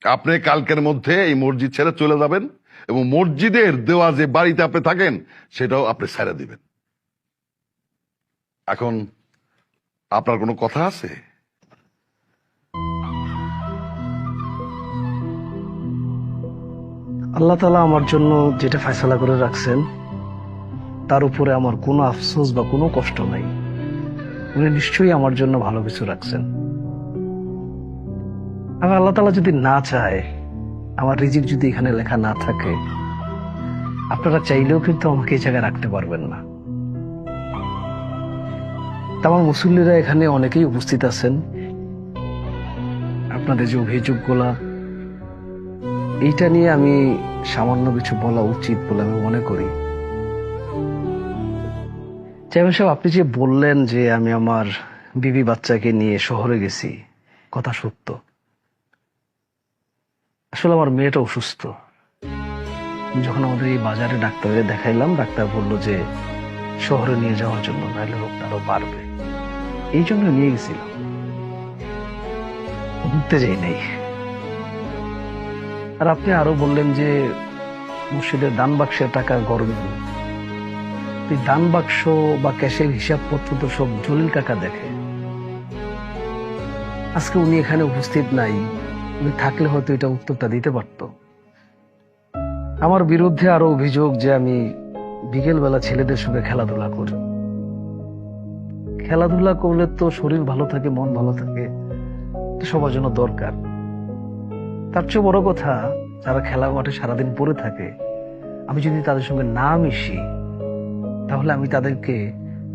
আপনি কালকের মধ্যে এই মসজিদ ছেড়ে চলে যাবেন এবং মসজিদের দেওয়া যে বাড়িতে আপনি থাকেন সেটাও আপনি ছেড়ে দিবেন। এখন আপনার কোনো কথা আছে? আল্লাহ তাআলা আমার জন্য যেটা ফয়সালা করে রাখছেন তার উপরে আমার কোনো আফসোস বা কোনো কষ্ট নাই। উনি নিশ্চয়ই আমার জন্য ভালো কিছু রাখছেন। আর আল্লাহ তাআলা যদি না চায়, আমার রিজিক যদি এখানে লেখা না থাকে, আপনারা চাইলেও কিন্তু আমাকে এই জায়গায় রাখতে পারবেন না। আমার মুসল্লিরা এখানে অনেকেই উপস্থিত আছেন। আপনাদের যে অভিযোগগুলা, এইটা নিয়ে আমি সামান্য কিছু বলা উচিত বলে আমি মনে করি। চেয়ারম্যান সাহেব, আপনি যে বললেন যে আমি আমার বিবি বাচ্চাকে নিয়ে শহরে গেছি, কথা সত্য। আসলে আমার মেয়েটা অসুস্থ। যখন আমাদের এই বাজারে ডাক্তারকে দেখাইলাম, ডাক্তার বলল যে শহরে নিয়ে যাওয়ার জন্য, নাহলে রোগটা আরো বাড়বে। এই জন্য নিয়ে গেছিলাম, ঘুরতে যাই নাই। আর আপনি আরো বললেন যে মসজিদের দান বাক্সের টাকা গরম। দান বাক্স বা ক্যাশের হিসাবপত্র তো সব জলিল কাকা দেখে। আজকে উনি এখানে উপস্থিত নাই, উনি থাকলে হয়তো এটা উত্তরটা দিতে পারত। আমার বিরুদ্ধে আরো অভিযোগ যে আমি বিকেল বেলা ছেলেদের সঙ্গে খেলাধুলা করি। খেলাধুলা করলে তো শরীর ভালো থাকে, মন ভালো থাকে, সবার জন্য দরকার। তার চেয়ে বড় কথা, যারা খেলার মাঠে সারাদিন পড়ে থাকে, আমি যদি তাদের সঙ্গে না মিশি, তাহলে আমি তাদেরকে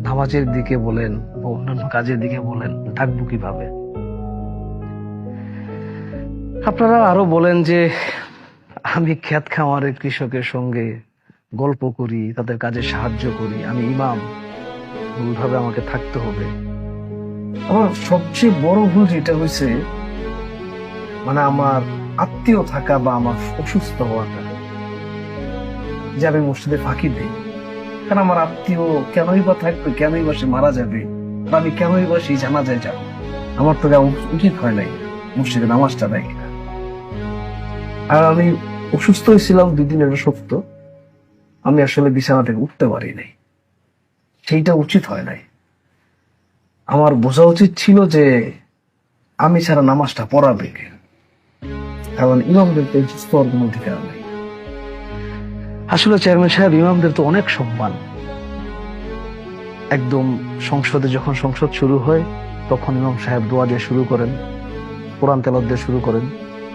নামাজের দিকে বলেন বা অন্যান্য কাজের দিকে বলেন ডাকবো কিভাবে? আপনারা আরো বলেন যে আমি ক্ষেত খামারের কৃষকের সঙ্গে গল্প করি, তাদের কাজে সাহায্য করি, আমি ইমাম, ওইভাবে আমাকে থাকতে হবে। আমার সবচেয়ে বড় ভুল যেটা হয়েছে, মানে আমার আত্মীয় থাকা বা আমার অসুস্থ হওয়াটা, যে আমি মসজিদে ফাঁকি দিই। কারণ আমার আত্মীয় কেনই বা থাকবে, কেনই বা সে মারা যাবে, বা আমি কেনই বা সেই জানাজায় যাব? আমার তো যাওয়া উচিত হয় নাই মসজিদে নামাজটা দেয়। আর আমি অসুস্থ হয়েছিলাম 2 দিন, এটা সত্য। আমি আসলে বিছানা থেকে উঠতে পারি নাই, সেইটা উচিত হয় নাই। আমার বোঝা উচিত ছিল যে আমি ছাড়া নামাজটা পড়াবে কে, কারণ ইমামদের তো সুস্থ হওয়ার কোনো অধিকার নেই। আসলে চেয়ারম্যান সাহেব, ইমামদের তো অনেক সম্মান। একদম সংসদে যখন সংসদ শুরু হয়, তখন ইমাম সাহেব দোয়া দিয়ে শুরু করেন, কোরআন তেলাওয়াত দিয়ে শুরু করেন।